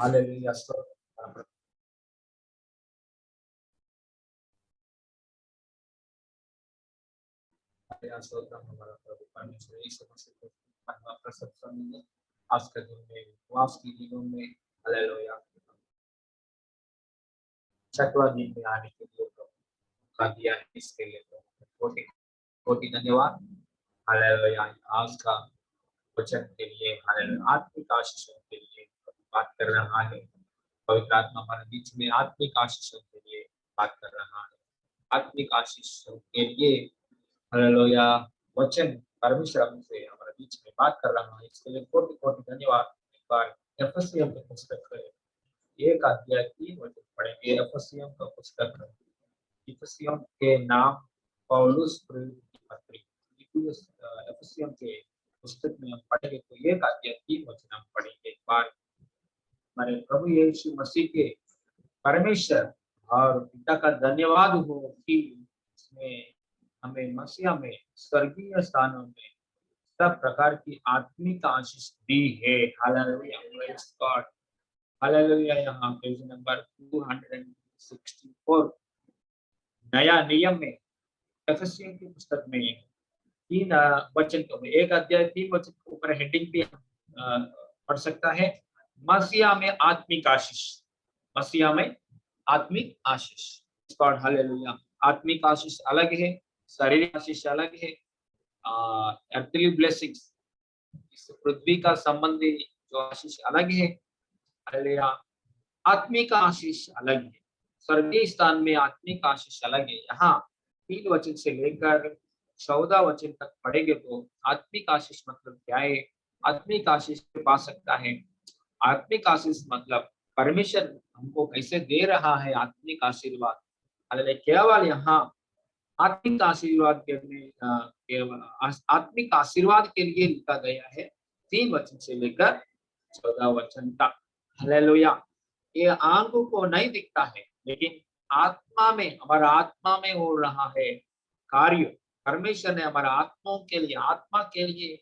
Hallelujah स्तोत्र। स्तोत्र हमारा प्रभु परमेश्वर यीशु मसीह को महिमा प्रशंसा मिले आज के दिन में उपवास की दिनों में। हालेलुया छठवां दिन में आने के लिए प्रभु का दिया है, इसके लिए कोटि कोटि धन्यवाद। हालेलुया आज का वचन के लिए, हालेलुया आत्मिक आशीषों के लिए बात कर रहा है। पवित्र आत्मा हमारे बीच में आत्मिक आशीषों के लिए बात कर रहा है। आत्मिक आशीषों के लिए हालेलुया वचन परमेश्वर हमसे हमारे बीच में बात कर रहा है, इसके लिए कोटि कोटि धन्यवाद। एक बार एफएससी के पुस्तक एक अध्याय 3 वचन पढ़ेंगे। एफएसियों का पुस्तक है, एफएसियों के नाम पौलुस प्रेरित की पत्री, एफएसियों के पुस्तक में हम पढ़ेंगे तो एक अध्याय 3 वचन हम पढ़ेंगे। एक बार हमारे प्रभु यीशु मसीह के परमेश्वर और पिता का धन्यवाद हो कि इसमें हमें मसीह में स्वर्गीय स्थानों में सब प्रकार की आत्मिक आशीष दी है। Hallelujah praise God. हालेलुया यहाँ पेज नंबर 264 नया नियम में एफएसियों की पुस्तक में 3 वचन को एक अध्याय 3 वचन के ऊपर हेडिंग भी पढ़ सकता है, मसीहा में आत्मिक आशीष। मसीहा में आत्मिक आशीष। God hallelujah. आत्मिक आशीष अलग है, शारीरिक आशीष अलग है। अर्थली ब्लेसिंग्स इस पृथ्वी का संबंधी जो आशीष अलग है, हालेलुया आत्मिक आशीष अलग है। स्वर्गीय स्थान में आत्मिक आशीष अलग है। यहाँ 3 वचन से लेकर 14 वचन तक पढ़ेंगे तो आत्मिक आशीष मतलब क्या है, आत्मिक आशीष पा सकता है। आत्मिक आशीष मतलब परमेश्वर हमको कैसे दे रहा है आत्मिक आशीर्वाद। हालेलुया केवल यहाँ आत्मिक आशीर्वाद आत्मिक आशीर्वाद के लिए लिखा गया है 3 वचन से लेकर 14 वचन तक। हालेलुया ये आंखों को नहीं दिखता है, लेकिन आत्मा में, हमारा आत्मा में हो रहा है कार्य। परमेश्वर ने हमारा आत्माओं के लिए, आत्मा के लिए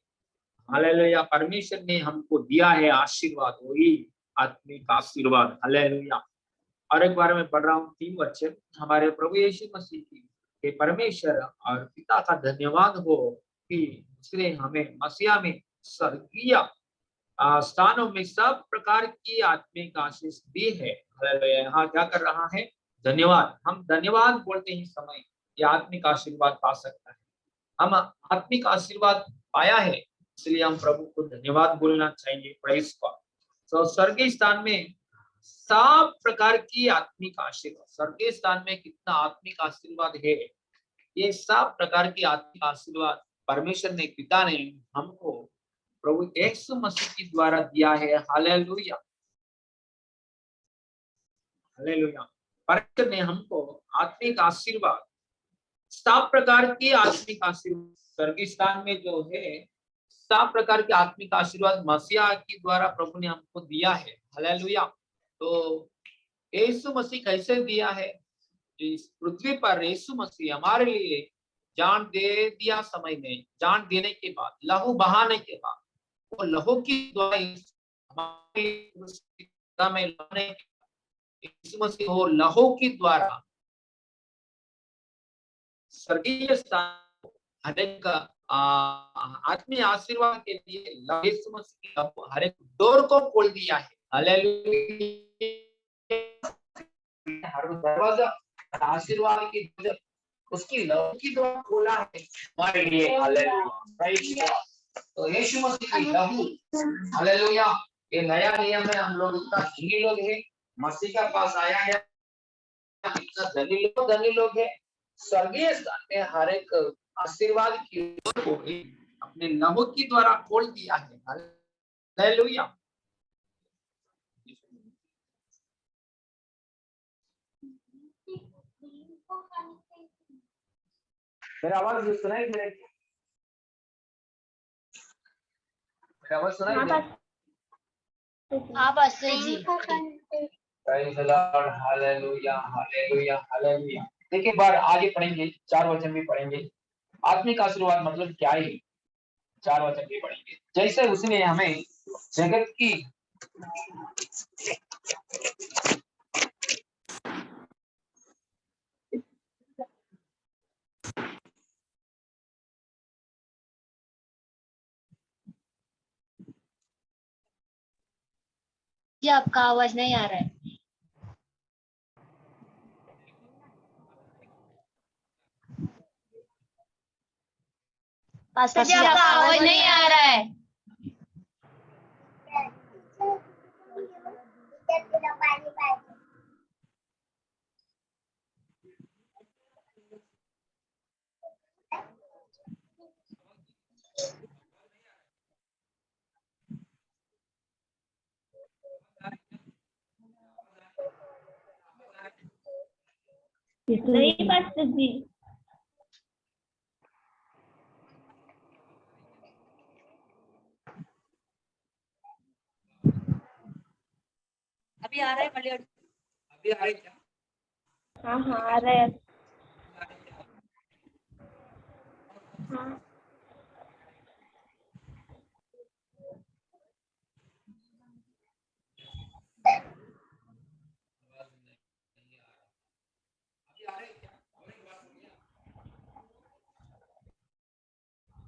हालेलुया परमेश्वर ने हमको दिया है आशीर्वाद, वही आत्मिक आशीर्वाद। हालेलुया। और एक बार मैं पढ़ रहा हूँ 3 वचन। हमारे प्रभु यीशु मसीह की के परमेश्वर और पिता का धन्यवाद हो कि उसने हमें मसीहा में स्वर्गीय स्थानों में सब प्रकार की आत्मिक आशीष दी है। यहाँ क्या कर रहा है, धन्यवाद। हम धन्यवाद बोलते ही समय ये आत्मिक आशीर्वाद पा सकता है। हम आत्मिक आशीर्वाद पाया है, इसलिए हम प्रभु को धन्यवाद बोलना चाहिए। Praise God. तो स्वर्गीय स्थान में सब प्रकार की आत्मिक आशीर्वाद, स्वर्गीय स्थान में कितना आत्मिक आशीर्वाद है, ये सब प्रकार की आत्मिक आशीर्वाद परमेश्वर ने, पिता ने हमको प्रभु यीशु मसीह के द्वारा दिया है। Hallelujah hallelujah. परमेश्वर ने हमको आत्मिक आशीर्वाद, सब प्रकार की आत्मिक आशीर्वाद स्वर्गीय स्थान में जो है, सब प्रकार के आत्मिक आशीर्वाद मसीहा के द्वारा प्रभु ने हमको दिया है। हालेलुया। तो यीशु मसीह कैसे दिया है, इस पृथ्वी पर यीशु मसीह हमारे लिए जान दे दिया समय में, जान देने के बाद, लहू बहाने के बाद, वो लहू की द्वारा हमारे यीशु मसीह हो लहू की द्वारा स्वर्गीय स्थान हरेक आत्मीय आशीर्वाद के लिए यीशु मसीह हर एक डोर को खोल दिया है। हालेलुया। हर दरवाजा आशीर्वाद की उसकी लहू की द्वारा खोला है हमारे लिए। हालेलुया। तो यीशु मसीह की लहू, हालेलुया। ये नया नियम में हम लोग इतना धनी लोग है, मसीह का पास आया है, इतना धनी लोग है। स्वर्गीय स्थान में हर एक आशीर्वाद की को अपने लहू की द्वारा खोल दिया है। हालेलुया। मेरा आवाज सुनाई दे रहा है? मेरा आवाज सुनाई दे रहा है? हाँ बस जी। Praise the lord. Hallelujah hallelujah hallelujah. देखिए बार आगे पढ़ेंगे, 4 वचन भी पढ़ेंगे। आत्मिक आशीर्वाद मतलब क्या है, 4 वचन भी पढ़ेंगे। जैसे उसने हमें जगत की जी आपका आवाज नहीं आ रहा है। पास्टर जी आपका आवाज नहीं आ रहा है। नहीं पास्टर जी। अभी आ रहा है मलयालम? अभी आ रही क्या? हाँ हाँ आ रहा है। हाँ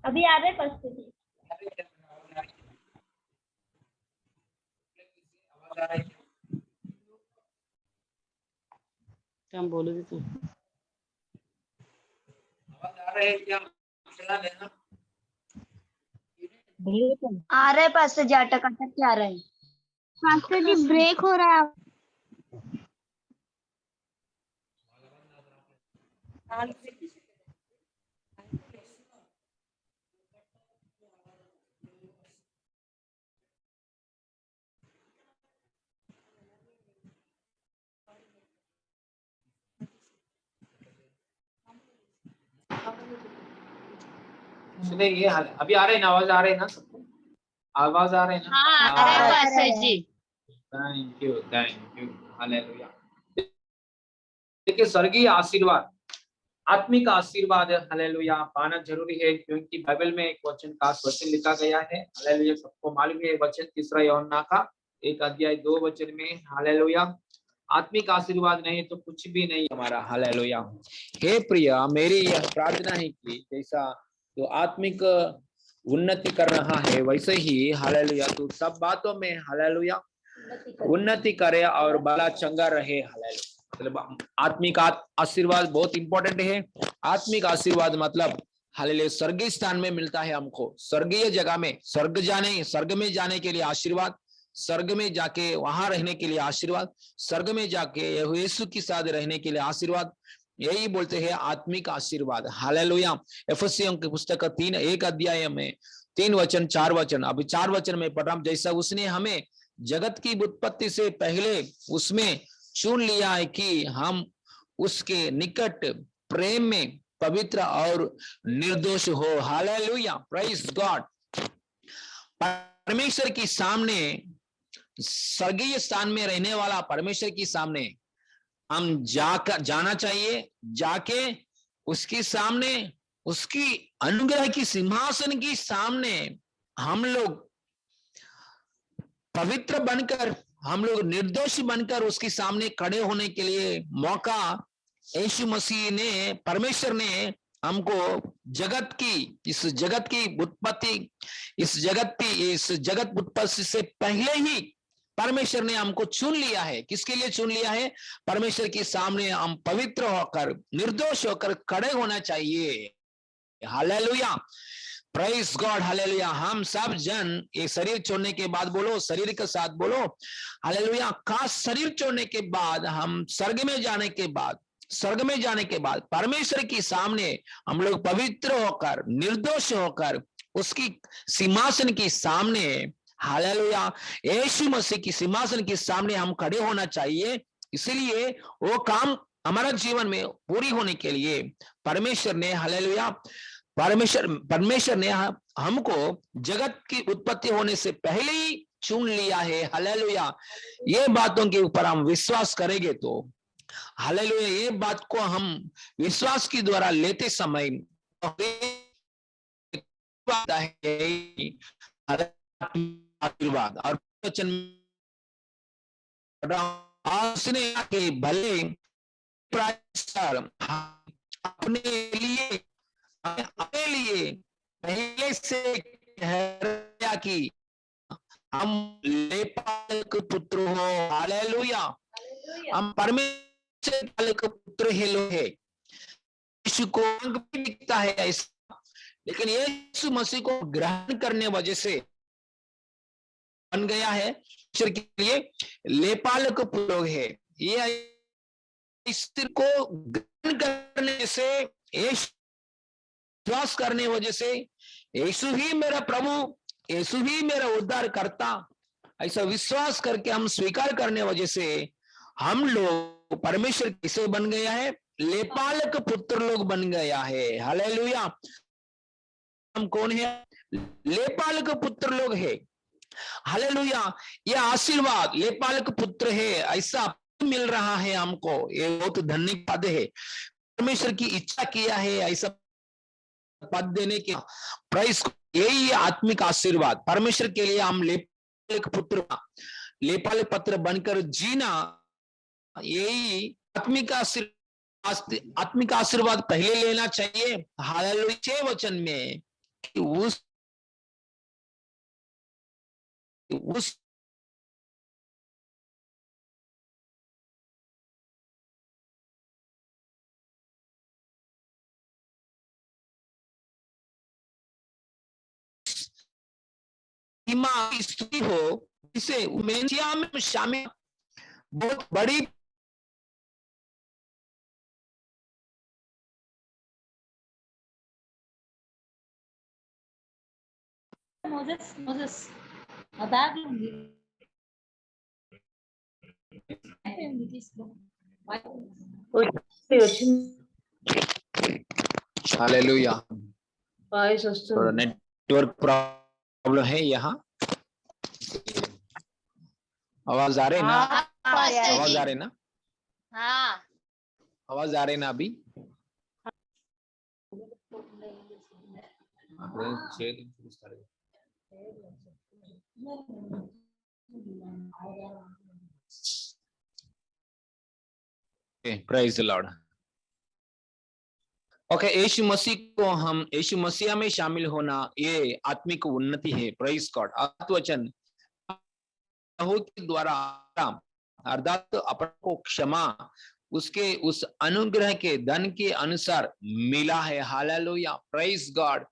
अभी आ रहा है पास्टर जी। क्या हम बोलोगे तो? आवाज आ रही है क्या? चला लेना। आ रहा है पास्टर जी, अटक अटक के आ रहा है। मास्टर जी ब्रेक हो रहा है। सुनिए ये हाल है। अभी आ रहे हैं ना? आवाज आ रही है ना सबको? आवाज आ रही है ना? हाँ आ रहा है pastor ji. Thank you hallelujah. देखिए स्वर्गीय आशीर्वाद, आत्मिक आशीर्वाद हालेलुया पाना जरूरी है, क्योंकि बाइबल में एक वचन खास वचन लिखा गया है हालेलुया। सबको मालूम है वचन 3 यूहन्ना का 1 अध्याय 2 वचन में हालेलुया। आत्मिक आशीर्वाद नहीं तो कुछ भी नहीं हमारा हालेलुया। हे प्रिय, मेरी यह प्रार्थना है कि जैसा तो आत्मिक उन्नति कर रहा है वैसे ही हालेलुया तो सब बातों में हालेलुया उन्नति करे और बड़ा चंगा रहे हालेलुया। मतलब आत्मिक आशीर्वाद बहुत इंपॉर्टेंट है। आत्मिक आशीर्वाद मतलब हालेलुया स्वर्गीय स्थान में मिलता है हमको, स्वर्गीय जगह में, स्वर्ग में जाने के लिए आशीर्वाद, स्वर्ग में जाके वहां रहने के लिए आशीर्वाद, स्वर्ग में जाके यीशु के साथ रहने के लिए आशीर्वाद, यही बोलते हैं आत्मिक आशीर्वाद हालेलुया। एफेसियों की पुस्तक 1 अध्याय में 3 वचन 4 वचन, अभी 4 वचन में पढ़ रहा हूं। जैसा उसने हमें जगत की उत्पत्ति से पहले उसमें चुन लिया है कि हम उसके निकट प्रेम में पवित्र और निर्दोष हो हालेलुया प्रेज गॉड। परमेश्वर के सामने, स्वर्गीय स्थान में रहने वाला परमेश्वर के सामने हम जाना चाहिए। जाके उसके सामने, उसकी अनुग्रह की सिंहासन के सामने हम लोग पवित्र बनकर, हम लोग निर्दोष बनकर उसके सामने खड़े होने के लिए मौका यीशु मसीह ने, परमेश्वर ने हमको इस जगत की उत्पत्ति, इस जगत उत्पत्ति से पहले ही परमेश्वर ने हमको चुन लिया है। किसके लिए चुन लिया है? परमेश्वर के सामने हम पवित्र होकर, निर्दोष होकर खड़े होना चाहिए हालेलुया प्रेज गॉड हालेलुया। हम सब जन ये शरीर छोड़ने के बाद, बोलो शरीर के साथ बोलो हालेलुया, खास शरीर छोड़ने के बाद हम स्वर्ग में जाने के बाद परमेश्वर के सामने हम लोग पवित्र होकर, निर्दोष होकर उसकी सिंहासन के सामने हालेलुया, यीशु मसीह की सिंहासन के सामने हम खड़े होना चाहिए। इसलिए वो काम हमारा जीवन में पूरी होने के लिए परमेश्वर ने हालेलुया, परमेश्वर ने हमको जगत की उत्पत्ति होने से पहले ही चुन लिया है हालेलुया। ये बातों के ऊपर हम विश्वास करेंगे तो हालेलुया, ये बात को हम विश्वास के द्वारा लेते समय आशीर्वाद और वचन के भले अपने लिए पहले से कि हम लेपालक पुत्र हो, हालेलुया। हम परमेश्वर पालक पुत्र है लोग है। यीशु को अंग भी दिखता है ऐसा, लेकिन यीशु मसीह को ग्रहण करने वजह से बन गया है ईश्वर के लिए लेपालक पुत्र है। ये ईश्वर को ग्रहण करने से, विश्वास करने वजह से, यीशु ही मेरा प्रभु, यीशु ही मेरा उद्धार करता, ऐसा विश्वास करके हम स्वीकार करने वजह से हम लोग परमेश्वर किसे बन गया है, लेपालक पुत्र लोग बन गया है। हालेलुया। हम कौन है? लेपालक पुत्र लोग है। हालेलुया। ये आशीर्वाद लेपालक पुत्र है ऐसा मिल रहा है हमको, ये बहुत धन्य पद है। परमेश्वर की इच्छा किया है ऐसा पद देने के, प्राइस यही आत्मिक आशीर्वाद। परमेश्वर के लिए हम लेपालक पुत्र, लेपालक पुत्र बनकर जीना, यही आत्मिक आशीर्वाद। आत्मिक आशीर्वाद पहले लेना चाहिए। हालेलुया। 6 वचन में कि उस स्त्री हो जिसे मेसिया में शामिल, बहुत बड़ी मोजेस बैग लूंगी हालेलुया। थोड़ा नेटवर्क प्रॉब्लम है यहाँ। आवाज आ रही है ना? आवाज आ रही है ना? हाँ आवाज आ रही है ना अभी? Praise the Lord. ओके, यीशु मसीह को हम, यीशु मसीह में शामिल होना ये आत्मिक उन्नति है। Praise God. आत्मवचन के द्वारा अर्थात अपन को क्षमा उसके उस अनुग्रह के धन के अनुसार मिला है। हालेलुया। Praise God.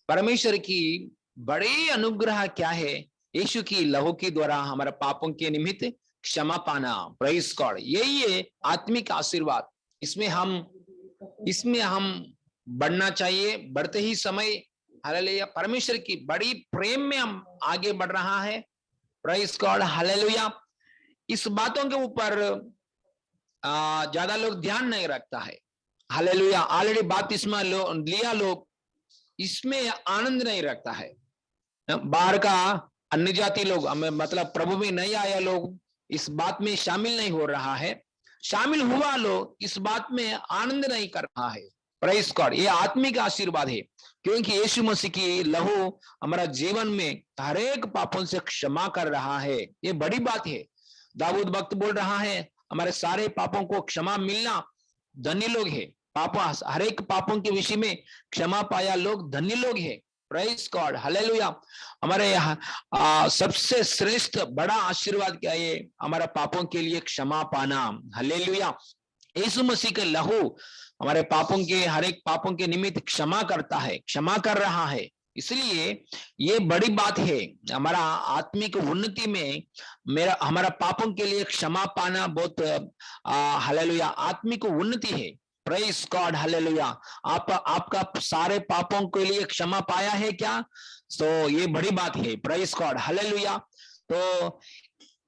परमेश्वर की बड़ी अनुग्रह क्या है? यीशु की लहू के द्वारा हमारे पापों के निमित्त क्षमा पाना। Praise God. यही है आत्मिक आशीर्वाद। इसमें हम बढ़ना चाहिए। बढ़ते ही समय हालेलुया परमेश्वर की बड़ी प्रेम में हम आगे बढ़ रहा है। Praise God. हालेलुया। इस बातों के ऊपर ज्यादा लोग ध्यान नहीं रखता है। हालेलुया। ऑलरेडी बपतिस्मा लिया लोग इसमें आनंद नहीं रखता है। बाहर का अन्य जाति लोग, मतलब प्रभु में नहीं आया लोग इस बात में शामिल नहीं हो रहा है। शामिल हुआ लोग इस बात में आनंद नहीं कर रहा है। Praise God. ये आत्मिक आशीर्वाद है, क्योंकि यीशु मसीह की लहू हमारा जीवन में हर एक पापों से क्षमा कर रहा है। ये बड़ी बात है। दाऊद भक्त बोल रहा है हमारे सारे पापों को क्षमा मिलना धन्य लोग है। पापा हर एक पापों के विषय में क्षमा पाया लोग धन्य लोग है। Praise God. हालेलुया। हमारे यहाँ सबसे श्रेष्ठ बड़ा आशीर्वाद क्या है? हमारा पापों के लिए क्षमा पाना। हालेलुया। यीशु मसीह के लहू हमारे पापों के, हर एक पापों के निमित्त क्षमा करता है, क्षमा कर रहा है। इसलिए ये बड़ी बात है। हमारा आत्मिक उन्नति में हमारा पापों के लिए क्षमा पाना बहुत हालेलुया आत्मिक उन्नति है। Praise God. हालेलुया। आपका सारे पापों के लिए क्षमा पाया है क्या? तो ये बड़ी बात है। Praise God. हालेलुया। तो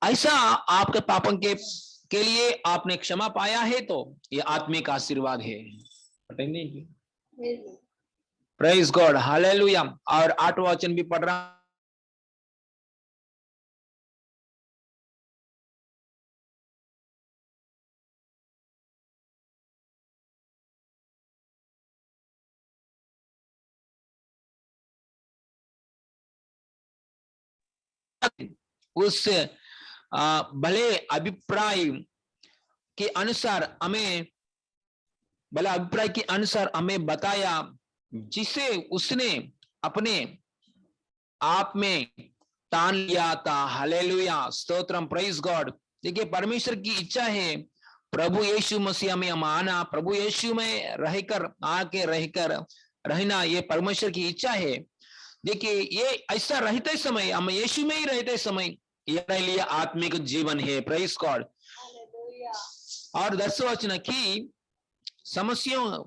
ऐसा आपके पापों के लिए आपने क्षमा पाया है तो ये आत्मिक आशीर्वाद है। Praise God. हालेलुया। और 8वां वचन भी पढ़ रहा उस भले अभिप्राय के अनुसार हमें, भले अभिप्राय के अनुसार हमें बताया, जिसे उसने अपने आप में तान लिया था। Hallelujah, stotram, praise God. देखिए परमेश्वर की इच्छा है प्रभु यीशु मसीह में हम आना, प्रभु यीशु में रहकर आके रहकर रहना, ये परमेश्वर की इच्छा है। देखिए ये ऐसा रहते समय, हम यीशु में ही रहते समय, ये हमारे लिए आत्मिक जीवन है। Praise God. और 10 वचन की समस्याओं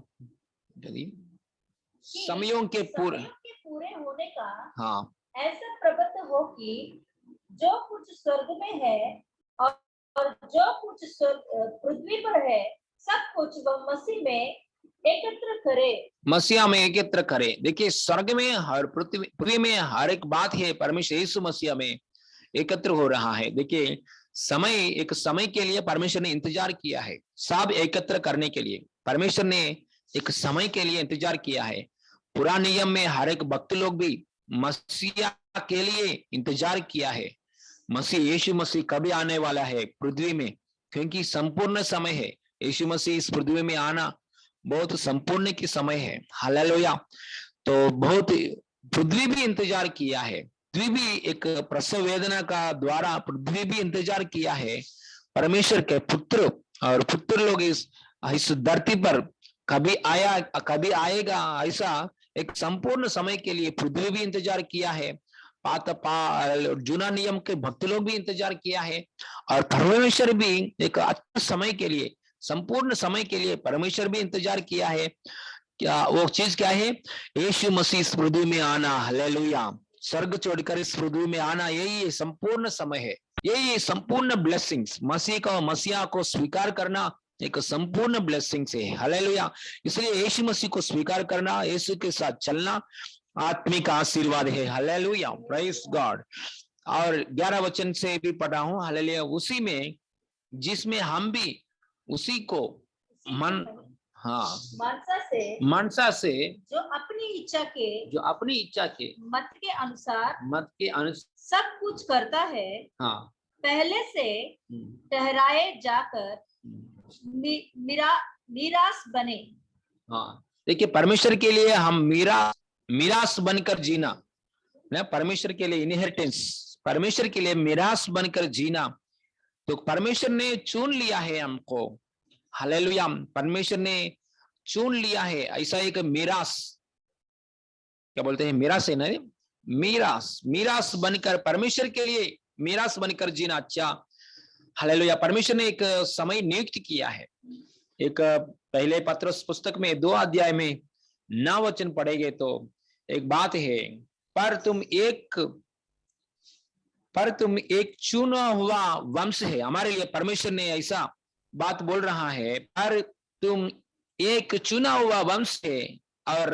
समयों के पूरे होने का हाँ ऐसा प्रबंध हो कि जो कुछ स्वर्ग में है और जो कुछ पृथ्वी पर है, सब कुछ वह मसीह में एकत्र करे, मसीहा में एकत्र करे। देखिए स्वर्ग में हर पृथ्वी में हर एक बात है परमेश्वर यीशु मसीह में एकत्र हो रहा है। देखिए समय, एक समय के लिए परमेश्वर ने इंतजार किया है, सब एकत्र करने के लिए परमेश्वर ने एक समय के लिए इंतजार किया है। पुराने नियम में हर एक भक्त लोग भी मसीहा के लिए इंतजार किया है। मसीह यीशु मसीह कभी आने वाला है पृथ्वी में, क्योंकि संपूर्ण समय है। यीशु मसीह इस पृथ्वी में आना बहुत संपूर्ण की समय है। हालेलुया। तो बहुत पृथ्वी भी इंतजार किया है, पृथ्वी भी एक प्रसव वेदना का द्वारा पृथ्वी भी इंतजार किया है परमेश्वर के पुत्र, और पुत्र लोग इस धरती पर कभी आया कभी आएगा, ऐसा एक संपूर्ण समय के लिए पृथ्वी भी इंतजार किया है। जूना नियम के भक्त लोग भी इंतजार किया है, और परमेश्वर भी एक अच्छे समय के लिए, संपूर्ण समय के लिए परमेश्वर भी इंतजार किया है। क्या वो चीज क्या है? यीशु मसीह इस पृथ्वी में आना। हालेलुया। स्वर्ग छोड़कर इस पृथ्वी में आना, यही संपूर्ण समय है, यही संपूर्ण ब्लेसिंग्स। मसीहा को स्वीकार करना एक संपूर्ण ब्लेसिंग्स है। हालेलुया। इसलिए यीशु मसीह को स्वीकार करना, यीशु के साथ चलना आत्मिक आशीर्वाद है। Hallelujah, praise God. और 11 वचन से भी पढ़ा हूं। हालेलुया। उसी में जिसमें हम भी उसी को मनसा से जो अपनी इच्छा के मत के अनुसार सब कुछ करता है, हाँ पहले से ठहराए जाकर मीरास बने। हाँ देखिए परमेश्वर के लिए हम मीरास बनकर जीना, ना परमेश्वर के लिए इनहेरिटेंस, परमेश्वर के लिए मीरास बनकर जीना। तो परमेश्वर ने चुन लिया है हमको। हालेलुया। परमेश्वर ने चुन लिया है ऐसा एक मीरास, क्या बोलते हैं, मीरास है ना, मीरास बनकर परमेश्वर के लिए मीरास बनकर जीना। अच्छा, हालेलुया। परमेश्वर ने एक समय नियुक्त किया है। एक पहले पत्रस पुस्तक में 2 अध्याय में 9 वचन पढ़ेंगे तो एक बात है, पर तुम एक चुना हुआ वंश है। हमारे लिए परमेश्वर ने ऐसा बात बोल रहा है, पर तुम एक चुना हुआ वंश है और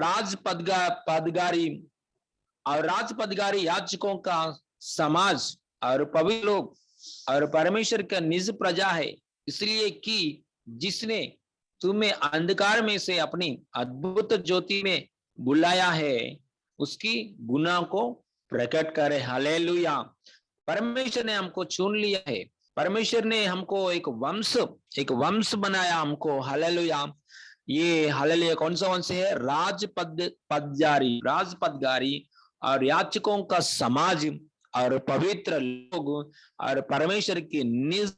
राजपदगारी याजकों का समाज और पवित्र लोग और परमेश्वर का निज प्रजा है, इसलिए कि जिसने तुम्हें अंधकार में से अपनी अद्भुत ज्योति में बुलाया है उसकी गुना को प्रकट करे। हालेलुया। परमेश्वर ने हमको चुन लिया है, परमेश्वर ने हमको एक वंश बनाया हमको। हालेलुया। ये हालेलुया कौन सा वंश है? राजपदगारी और याजकों का समाज और पवित्र लोग और परमेश्वर की निज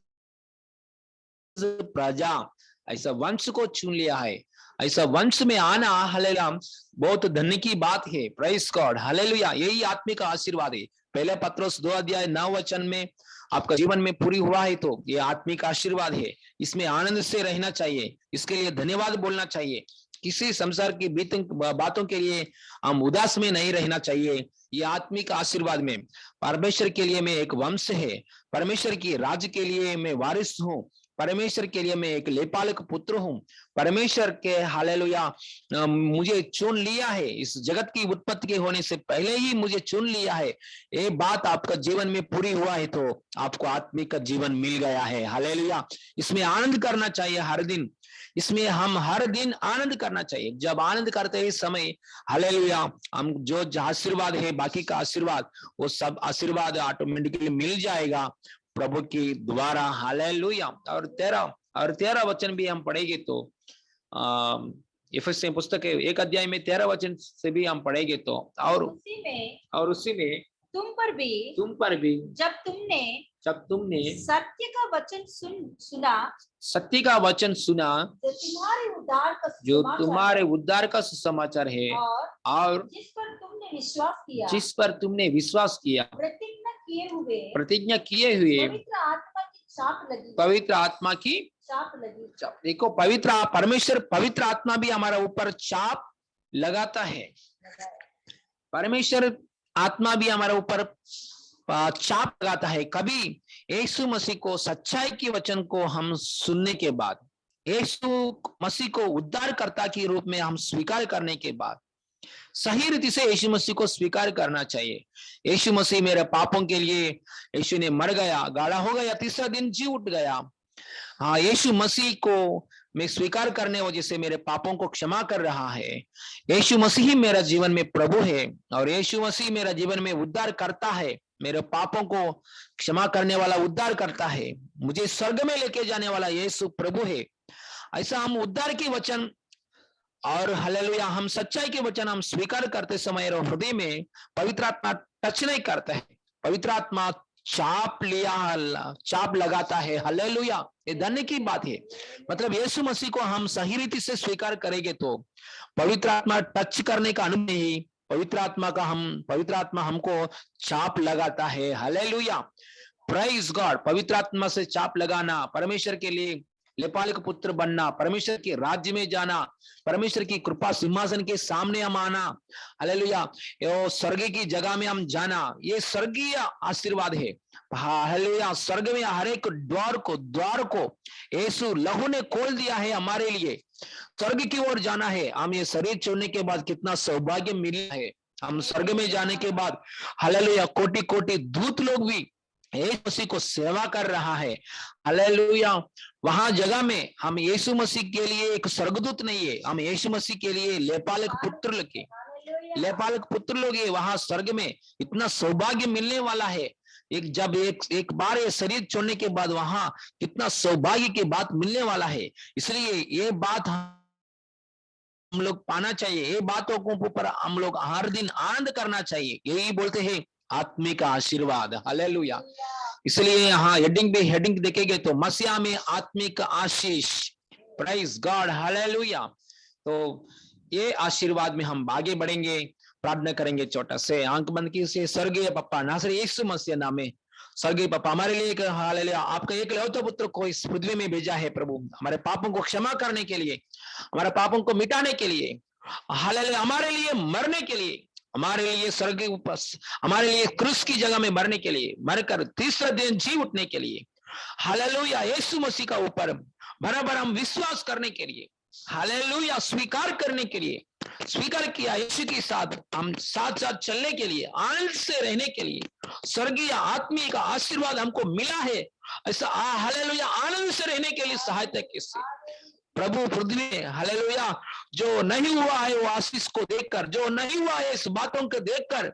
प्रजा, ऐसा वंश को चुन लिया है। ऐसा वंश में आना हालेलुया बहुत धन्य की बात है। Praise God. हालेलुया। यही आत्मिक आशीर्वाद है। पहले पत्रस 2 अध्याय 9 वचन में आपका जीवन में पूरी हुआ है तो ये आत्मिक आशीर्वाद है। इसमें आनंद से रहना चाहिए, इसके लिए धन्यवाद बोलना चाहिए। किसी संसार की बातों के लिए हम उदास में नहीं रहना चाहिए। ये आत्मिक आशीर्वाद में परमेश्वर के लिए मैं एक वंश है, परमेश्वर की राज्य के लिए मैं वारिस हूँ, परमेश्वर के लिए मैं एक लेपालक पुत्र हूँ। परमेश्वर के हालेलुया मुझे चुन लिया है, इस जगत की उत्पत्ति के होने से पहले ही मुझे चुन लिया है। ये बात आपका जीवन में पूरी हुआ है तो आपको आत्मिक जीवन मिल गया है। हालेलुया। इसमें आनंद करना चाहिए हर दिन, इसमें हम हर दिन आनंद करना चाहिए। जब आनंद करते हैं इस समय हालेलुया हम जो आशीर्वाद है, बाकी का आशीर्वाद, वो सब आशीर्वाद ऑटोमेटिकली मिल जाएगा प्रभु की द्वारा। हालेलुया। और 13 वचन भी हम पढ़ेंगे तो इफिसियों पुस्तक 1 अध्याय में 13 वचन से भी हम पढ़ेंगे तो और उसी में तुम पर भी जब तुमने सत्य का वचन सुना, सत्य का वचन सुना, जो तुम्हारे उद्धार का सुसमाचार है, और जिस पर तुमने विश्वास किया, प्रतिज्ञा किए हुए पवित्र आत्मा की छाप लगी। देखो, परमेश्वर पवित्र आत्मा भी हमारा ऊपर छाप लगाता है। परमेश्वर आत्मा भी हमारे ऊपर छाप लगाता है। कभी यीशु मसीह को, सच्चाई के वचन को हम सुनने के बाद, यीशु मसीह को उद्धारकर्ता के रूप में हम स्वीकार करने के बाद, सही रीति से यीशु मसीह को स्वीकार करना चाहिए। यीशु मसीह मेरे पापों के लिए, यीशु ने मर गया, गाड़ा हो गया, तीसरा दिन जी उठ गया। हाँ, यीशु मसीह को मैं स्वीकार करने वजह से मेरे पापों को क्षमा कर रहा है। यीशु मसीह मेरा जीवन में प्रभु है, और यीशु मसीह मेरा जीवन में उद्धार करता है। मेरे पापों को क्षमा करने वाला उद्धार करता है। मुझे स्वर्ग में लेके जाने वाला यीशु प्रभु है। ऐसा हम उद्धार के वचन और हालेलुया, हम सच्चाई के वचन हम स्वीकार करते समय हृदय में पवित्र आत्मा टच नहीं करता है, पवित्र आत्मा चाप लगाता है। हालेलुया, ये धन्य की बात है। मतलब यीशु मसीह को हम सही रीति से स्वीकार करेंगे तो पवित्र आत्मा टच करने का अनुभव नहीं, पवित्र आत्मा हमको चाप लगाता है। Hallelujah, praise God. पवित्र आत्मा से चाप लगाना, परमेश्वर के लिए लेपालिक पुत्र बनना, परमेश्वर के राज्य में जाना, परमेश्वर की कृपा सिंहासन के सामने हम आना, हालेलुया, स्वर्ग की जगह में हम जाना, ये स्वर्गीय आशीर्वाद है। हालेलुया, स्वर्ग में हर एक द्वार को यीशु लहू ने खोल दिया है हमारे लिए। स्वर्ग की ओर जाना है। हम ये शरीर छोड़ने के बाद कितना सौभाग्य मिला है। हम स्वर्ग में जाने के बाद हालेलुया, कोटि कोटि दूत लोग भी यीशु मसीह को सेवा कर रहा है। हालेलुया, वहां जगह में हम यीशु मसीह के लिए एक स्वर्गदूत नहीं है, हम यीशु मसीह के लिए लेपालक पुत्र लोग है। वहां स्वर्ग में इतना सौभाग्य मिलने वाला है। एक बार ये शरीर छोड़ने के बाद वहां कितना सौभाग्य की बात मिलने वाला है। इसलिए ये बात हम लोग पाना चाहिए, ये बातों को ऊपर हम लोग हर दिन आनंद करना चाहिए। यही बोलते हैं आत्मिक आशीर्वाद। हालेलुया, इसलिए यहाँ हेडिंग देखेंगे तो मसीहा में आत्मिक आशीष। Prize God, hallelujah. तो ये आशीर्वाद में हम आगे बढ़ेंगे, प्रार्थना करेंगे। छोटा से आंख बंद की से, स्वर्गीय पप्पा नासरी यीशु मसीह नाम में, स्वर्गीय पप्पा हमारे लिए हालेलुया आपका एक लौता पुत्र को इस पृथ्वी में भेजा है प्रभु, हमारे पापों को क्षमा करने के लिए, हमारे पापों को मिटाने के लिए, हालेलुया, हमारे लिए मरने के लिए, हमारे लिए स्वर्ग ऊपर, हमारे लिए क्रूस की जगह में मरने के लिए, मरकर तीसरा दिन जी उठने के लिए। हालेलुया, यीशु मसीह का ऊपर बराबर हम विश्वास करने के लिए, हालेलुया, स्वीकार करने के लिए, स्वीकार किया यीशु के साथ हम साथ साथ चलने के लिए, आनंद से रहने के लिए स्वर्गीय आत्मिक आशीर्वाद हमको मिला है। ऐसा हालेलुया, आनंद से रहने के लिए सहायता किससे प्रभु पृथ्वी में, हालेलुया, जो नहीं हुआ है वो आशीष को देखकर, जो नहीं हुआ है इस बातों को देखकर,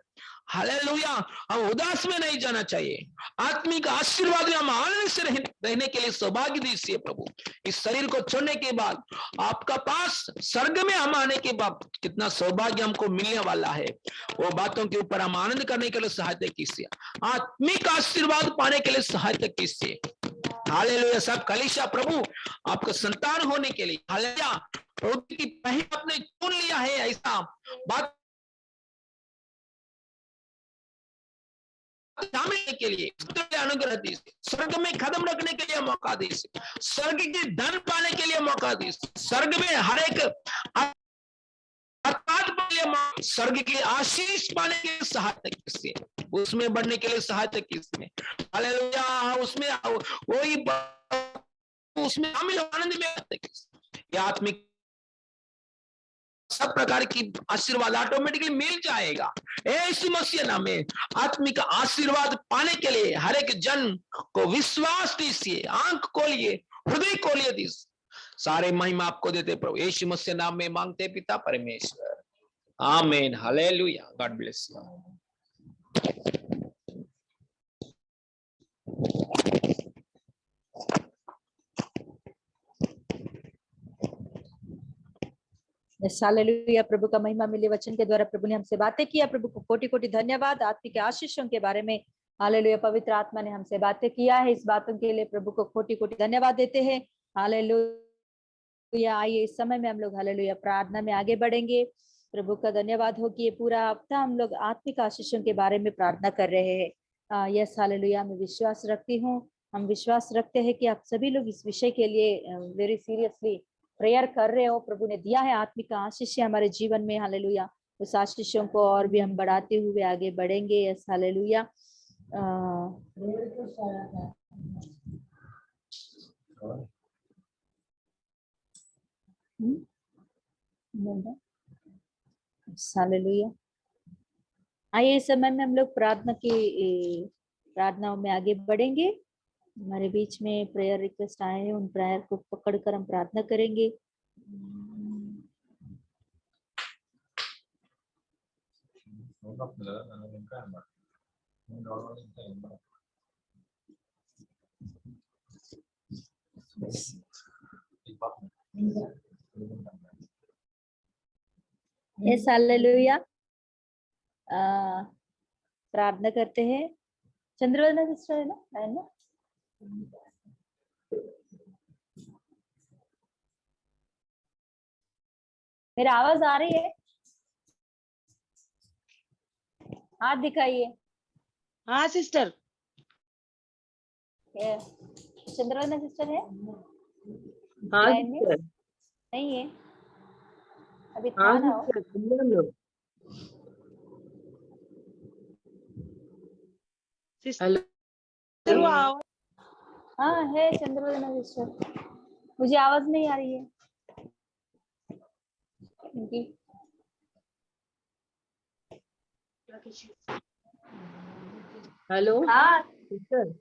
हालेलुया, हम उदास में नहीं जाना चाहिए। आत्मिक आशीर्वाद में हम आनंद से रहने के लिए सौभाग्य दीजिए प्रभु। इस शरीर को छोड़ने के बाद आपका पास स्वर्ग में हम आने के बाद कितना सौभाग्य हमको मिलने वाला है, वो बातों के ऊपर हम आनंद करने के लिए सहायता कीजिए, आत्मिक आशीर्वाद पाने के लिए सहायता कीजिए। हालेलुया, सब कलीसिया प्रभु आपको संतान होने के लिए, हालेलुया, प्रभु की पहले आपने चुन लिया है, ऐसा बात के लिए अनुग्रह दीजिए, स्वर्ग में कदम रखने के लिए मौका दीजिए, स्वर्ग की धन पाने के लिए मौका दीजिए, स्वर्ग में हर एक स्वर्ग की आशीष पाने के लिए सहायता कीजिए, उसमें बढ़ने के लिए सहायता कीजिए। हालेलुया, उसमें वही उसमें शामिल आनंद में आत्मिक सब प्रकार की आशीर्वाद ऑटोमेटिकली मिल जाएगा। यीशु मसीह नाम में आत्मिक आशीर्वाद पाने के लिए हर एक जन को विश्वास दीजिए, आंख खोलिए, हृदय खोलिए दीजिए। सारे महिमा आपको देते प्रभु यीशु मसीह नाम में मांगते पिता परमेश्वर, आमीन। Hallelujah, God bless you. Hallelujah. प्रभु का महिमा मिले वचन के द्वारा प्रभु ने हमसे बातें किया। प्रभु को कोटि कोटि धन्यवाद आत्मिक आशीषों के बारे में। हालेलुया। पवित्र आत्मा ने हमसे बातें किया है, इस बातों के लिए प्रभु को कोटि कोटि धन्यवाद देते हैं। हालेलुया। आइए इस समय में हम लोग हालेलुया प्रार्थना में आगे बढ़ेंगे। प्रभु का धन्यवाद हो कि ये पूरा हफ्ता हम लोग आत्मिक आशीषों के बारे में प्रार्थना कर रहे हैं। Yes hallelujah. मैं विश्वास रखती हूँ, हम विश्वास रखते हैं कि आप सभी लोग इस विषय के लिए वेरी सीरियसली प्रेयर कर रहे हो। प्रभु ने दिया है आत्मिक आशीष हमारे जीवन में। हालेलुया। उस आशीषों को और भी हम बढ़ाते हुए आगे बढ़ेंगे। Yes hallelujah. हालेलुया। आइए इस समय में हम लोग प्रार्थनाओं में आगे बढ़ेंगे। हमारे बीच में प्रेयर रिक्वेस्ट आए हैं, उन प्रेयर को पकड़कर हम प्रार्थना करेंगे। Yes hallelujah. प्रार्थना करते हैं। चंद्रवदना सिस्टर है ना? मेरा आवाज आ रही है? हाथ दिखाइए। हाँ सिस्टर। चंद्रवदना सिस्टर है? हाँ लाइन में? सिस्टर। नहीं है अभी, हाँ था ना वो? सिस्टर। हेलो। हाँ है चंद्रवदना सिस्टर, मुझे आवाज नहीं आ रही है उनकी। हेलो हाँ sister.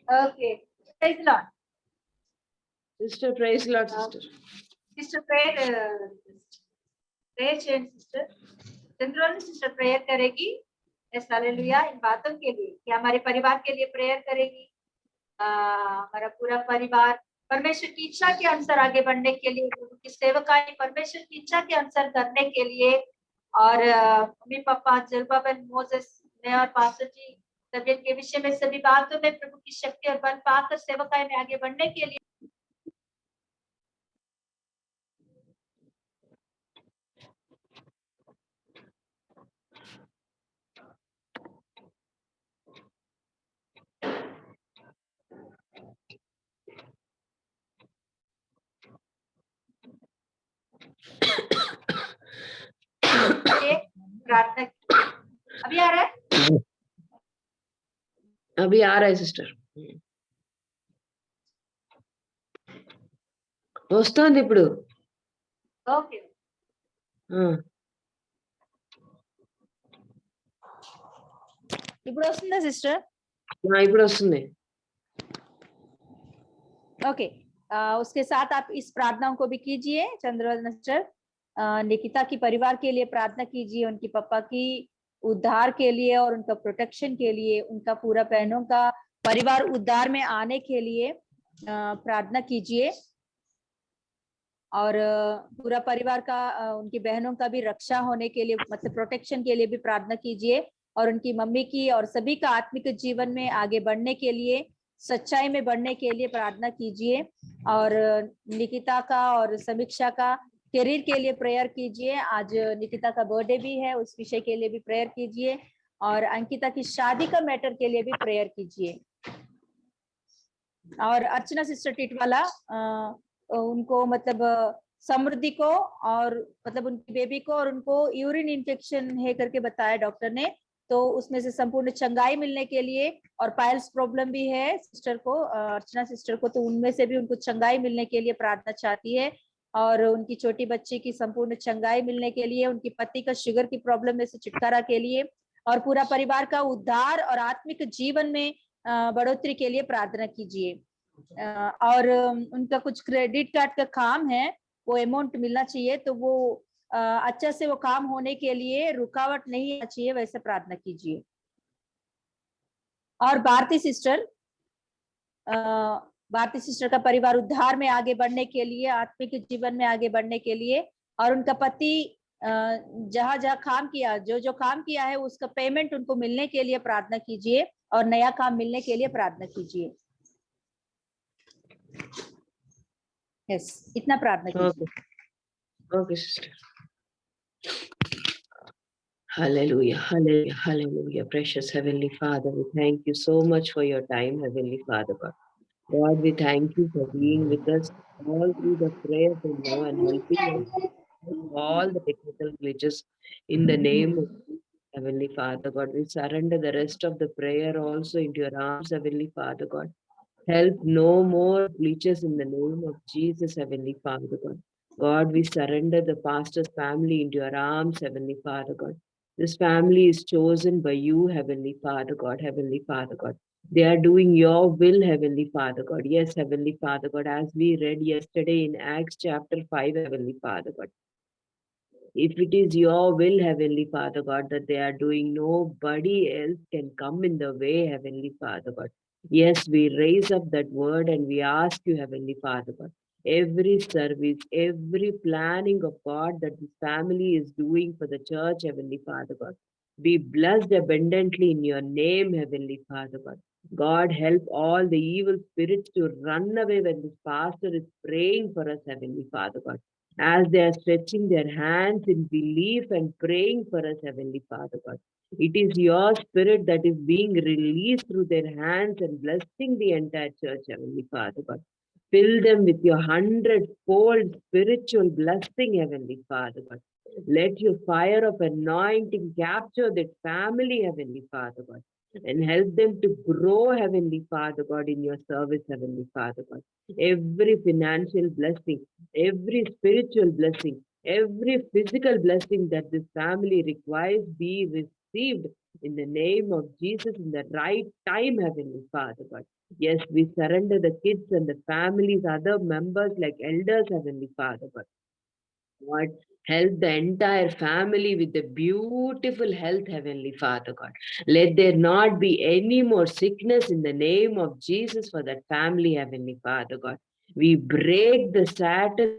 Okay. Praise lord sister. Praise lord sister. Sister. Prayer change sister Chandravadana sister prayer करेगी। Yes hallelujah. इन बातों के लिए कि हमारे परिवार के लिए प्रेयर करेगी। हमारा पूरा परिवार परमेश्वर की इच्छा के अनुसार आगे बढ़ने के लिए, प्रभु की सेवकाई परमेश्वर की इच्छा के अनुसार करने के लिए, और मम्मी पापा जरुब्बाबेल मोसेस ने और पास्टर जी तबियत के विषय में सभी बातों में प्रभु की शक्ति और बल पाकर सेवकाई में आगे बढ़ने के लिए प्रार्थना की। अभी आ रहा है? अभी आ रहा है सिस्टर। వస్తుంది ఇప్పుడు. ఓకే. ఇప్పుడు వస్తుందా సిస్టర్? ఇప్పుడు వస్తుంది. ओके। उसके साथ आप इस प्रार्थनाओं को भी कीजिए। चंद्रवदना सिस्टर निकिता की परिवार के लिए प्रार्थना कीजिए, उनकी पापा की उद्धार के लिए और उनका प्रोटेक्शन के लिए, उनका पूरा बहनों का परिवार उद्धार में आने के लिए प्रार्थना कीजिए, और पूरा परिवार का उनकी बहनों का भी रक्षा होने के लिए मतलब प्रोटेक्शन के लिए भी प्रार्थना कीजिए, और उनकी मम्मी की और सभी का आत्मिक जीवन में आगे बढ़ने के लिए, सच्चाई में बढ़ने के लिए प्रार्थना कीजिए, और निकिता का और समीक्षा का करियर के लिए प्रेयर कीजिए। आज निकिता का बर्थडे भी है, उस विषय के लिए भी प्रेयर कीजिए, और अंकिता की शादी का मैटर के लिए भी प्रेयर कीजिए। और अर्चना सिस्टर टिटवाला उनको मतलब समृद्धि को और मतलब उनकी बेबी को और उनको यूरिन इन्फेक्शन है करके बताया डॉक्टर ने, तो उसमें से संपूर्ण चंगाई मिलने के लिए, और पाइल्स प्रॉब्लम भी है सिस्टर को, अर्चना सिस्टर को, तो उनमें से भी उनको चंगाई मिलने के लिए प्रार्थना चाहती है, और उनकी छोटी बच्ची की संपूर्ण चंगाई मिलने के लिए, उनकी पति का शुगर की प्रॉब्लम में से छुटकारा के लिए, और पूरा परिवार का उद्धार और आत्मिक जीवन में बढ़ोतरी के लिए प्रार्थना कीजिए। और उनका कुछ क्रेडिट कार्ड का काम है, वो अमाउंट मिलना चाहिए, तो वो अच्छा से वो काम होने के लिए रुकावट नहीं आना चाहिए, वैसे प्रार्थना कीजिए। और भारती सिस्टर भारती सिस्टर का परिवार उद्धार में आगे बढ़ने के लिए, आत्मिक जीवन में आगे बढ़ने के लिए, और उनका पति जहाँ जहाँ काम किया, जो जो काम किया है उसका पेमेंट उनको मिलने के लिए प्रार्थना कीजिए, और नया काम मिलने के लिए प्रार्थना कीजिए। यस, इतना प्रार्थना कीजिए। Okay, sister. Hallelujah, hallelujah, hallelujah. Precious Heavenly Father, we thank you so much for your time, Heavenly Father God. God, we thank you for being with us all through the prayer till now and helping us with all the technical glitches in the name of Heavenly Father God. We surrender the rest of the prayer also into your arms, Heavenly Father God. Help no more glitches in the name of Jesus, Heavenly Father God. God, we surrender the pastor's family into your arms, Heavenly Father God. This family is chosen by you, Heavenly Father God, Heavenly Father God. They are doing your will, Heavenly Father God. Yes, Heavenly Father God, as we read yesterday in Acts chapter 5, Heavenly Father God. If it is your will, Heavenly Father God, that they are doing, nobody else can come in the way, Heavenly Father God. Yes, we raise up that word and we ask you, Heavenly Father God, every service, every planning of God that this family is doing for the church, Heavenly Father God, be blessed abundantly in your name, Heavenly Father God. God, help all the evil spirits to run away when this pastor is praying for us, Heavenly Father God, as they are stretching their hands in belief and praying for us, Heavenly Father God. It is your spirit that is being released through their hands and blessing the entire church, Heavenly Father God. Fill them with your 100-fold spiritual blessing, Heavenly Father God. Let your fire of anointing capture that family, Heavenly Father God, and help them to grow, Heavenly Father God, in your service, Heavenly Father God. Every financial blessing, every spiritual blessing, every physical blessing that this family requires be received in the name of Jesus in the right time, Heavenly Father God. Yes, we surrender the kids and the families, other members like elders, Heavenly Father God. God, help the entire family with the beautiful health, Heavenly Father God. Let there not be any more sickness in the name of Jesus for that family, Heavenly Father God. We break the Satan.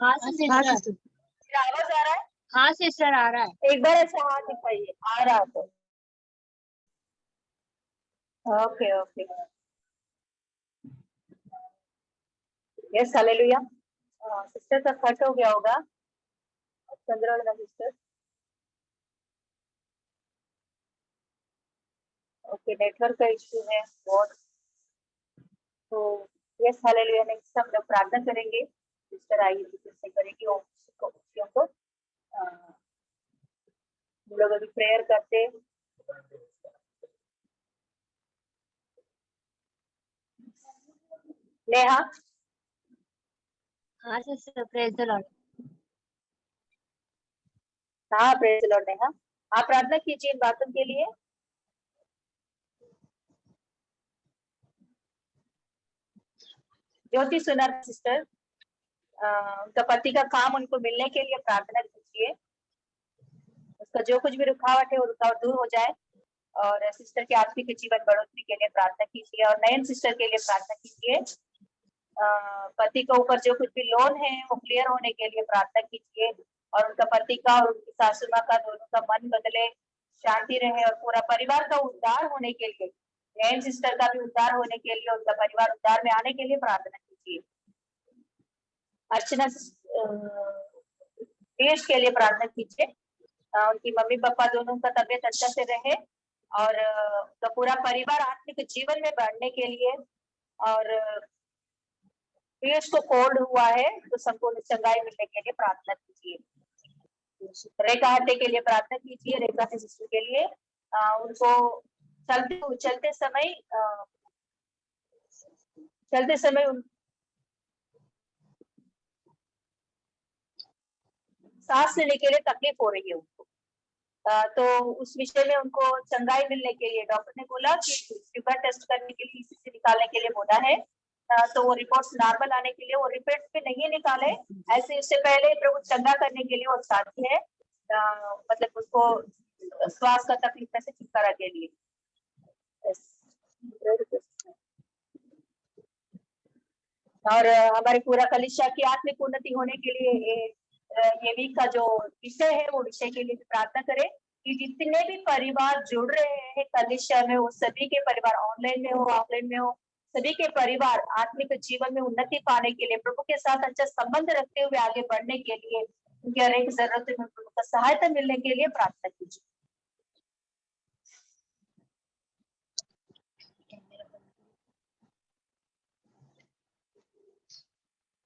हाँ sister, आवाज आ रहा है? हाँ sister आ रहा है। एक बार ऐसा हाथ दिखाइए, आ रहा तो। Okay okay, yes, hallelujah. Sister का कट हो गया होगा, चंद्रवदना सिस्टर। ओके, नेटवर्क का इश्यू है बहुत। तो यस, हालेलुया। नेक्स्ट हम लोग प्रार्थना करेंगे। सिस्टर आइए फिर से करेंगे खुशियों को। हम लोग अभी प्रेयर करते। नेहा, हाँ सिस्टर, प्रेज द लॉर्ड। हाँ, प्रेज द लॉर्ड। नेहा, आप प्रार्थना कीजिए इन बातों के लिए। ज्योति सुनार सिस्टर, उनका पति का काम उनको मिलने के लिए प्रार्थना कीजिए। उसका जो कुछ भी रुकावट है वो रुकावट दूर हो जाए। और सिस्टर के आत्मिक जीवन बढ़ोतरी के लिए प्रार्थना कीजिए। और नयन सिस्टर के लिए प्रार्थना कीजिए। पति के ऊपर जो कुछ भी लोन है वो क्लियर होने के लिए प्रार्थना कीजिए। और उनका पति का और उनकी सासू माँ का दोनों का मन बदले, शांति रहे और पूरा परिवार का उद्धार होने के लिए, नयन सिस्टर का भी उद्धार होने के लिए, उनका परिवार उद्धार में आने के लिए प्रार्थना कीजिए। अर्चना देश के लिए प्रार्थना कीजिए। उनकी मम्मी पापा दोनों का तबियत अच्छा से रहे और उनका पूरा परिवार आत्मिक जीवन में बढ़ने के लिए। और देश को कोल्ड हुआ है तो संपूर्ण चंगाई मिलने के लिए प्रार्थना कीजिए। रेखा हत्या के लिए प्रार्थना कीजिए। रेखा के सिस्टर के लिए उनको चलते समय सांस लेने के लिए तकलीफ हो रही है उनको। तो उस विषय में उनको चंगाई मिलने के लिए डॉक्टर ने बोला कि शुगर टेस्ट करने के लिए, इसी निकालने के लिए बोला है। तो वो रिपोर्ट्स नॉर्मल आने के लिए वो रिपोर्ट्स भी नहीं निकाले, ऐसे इससे पहले प्रभु चंगा करने के लिए वो साथी है। मतलब उसको श्वास का तकलीफ में से छुटकारा के लिए। और हमारे पूरा कलीसिया की आत्मिक उन्नति होने के लिए ये वीक का जो विषय है वो विषय के लिए प्रार्थना करें कि जितने भी परिवार जुड़ रहे हैं कलीसिया में, वो सभी के परिवार ऑनलाइन में हो ऑफलाइन में हो, सभी के परिवार आत्मिक जीवन में उन्नति पाने के लिए, प्रभु के साथ अच्छा संबंध रखते हुए आगे बढ़ने के लिए, उनकी हर एक जरूरत में प्रभु का सहायता मिलने के लिए प्रार्थना कीजिए।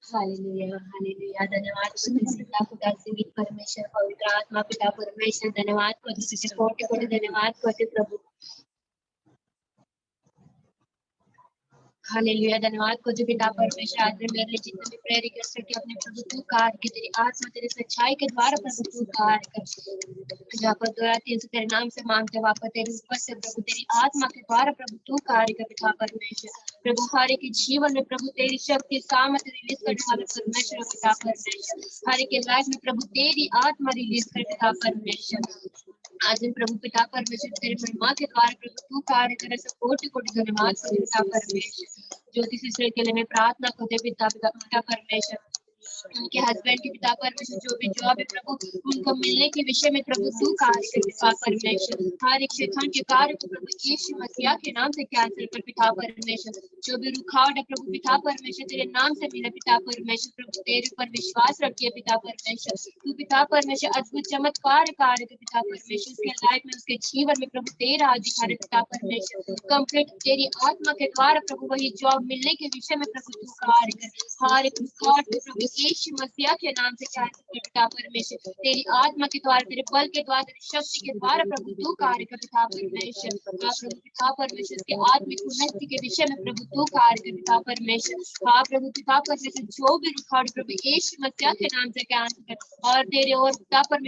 Hallelujah hallelujah. धन्यवाद खुदा से परमेश्वर, पवित्र आत्मा पिता परमेश्वर, धन्यवाद कोटि कोटि धन्यवाद करते प्रभु। हालेलुया। धन्यवाद को जो पिता परमेश्वर आज मेरे लिए जितने भी प्रेरित कर सके अपने प्रभु तू कार्य के तेरी आत्मा तेरी सच्चाई के द्वारा प्रभु तू कार्य कर। जहाँ पर 2-3 से तेरे नाम से मांगते वहाँ पर तेरे ऊपर से प्रभु तेरी आत्मा के द्वारा प्रभु तू कार्य कर पिता परमेश्वर। प्रभु हर एक जीवन में प्रभु तेरी शक्ति सामर्थ रिलीज करने वाले परमेश्वर पिता परमेश्वर, हर एक लाइफ में प्रभु तेरी आत्मा रिलीज कर पिता परमेश्वर। आज दिन प्रभु पिता परमेश्वर तेरे महिमा के द्वारा प्रभु तू कार्य करे, सब कोटि कोटि धन्यवाद पिता परमेश्वर। ज्योति सिस्टर के लिए मैं प्रार्थना करते पिता परमेश्वर, उनके हस्बैंड के पिता परमेश्वर जो भी जॉब है प्रभु उनको मिलने के विषय में प्रभु तू कार्य कर पिता परमेश्वर। हर एक शैतान के कार्य को प्रभु यीशु मसीह के नाम से कैंसिल कर पिता परमेश्वर। जो भी रुकावट है प्रभु पिता परमेश्वर तेरे नाम से मिले पिता परमेश्वर। प्रभु तेरे ऊपर विश्वास रखिए पिता परमेश्वर। तू पिता परमेश्वर अद्भुत चमत्कार कार्य कर पिता परमेश्वर। उसके लाइफ में उसके जीवन में प्रभु तेरा अधिकार है पिता परमेश्वर। कंप्लीट तेरी आत्मा के द्वारा प्रभु वही जॉब मिलने के विषय में प्रभु तू कार्य कर। हर एक रुकावट में प्रभु यीशु मसीह के नाम से कैंसिल कर पिता परमेश्वर। तेरी आत्मा के द्वारा तेरे बल के द्वारा तेरी शक्ति के द्वारा प्रभु तू कार्य कर पिता परमेश्वर। प्रभु पिता परमेश्वर के आत्मिक उन्नति के विषय में प्रभु तू कार्य कर पिता परमेश्वर। हाँ प्रभु पिता परमेश्वर जो भी रुकावट प्रभु यीशु मसीह के नाम से कैंसिल कर और तेरे और पिता परमेश्वर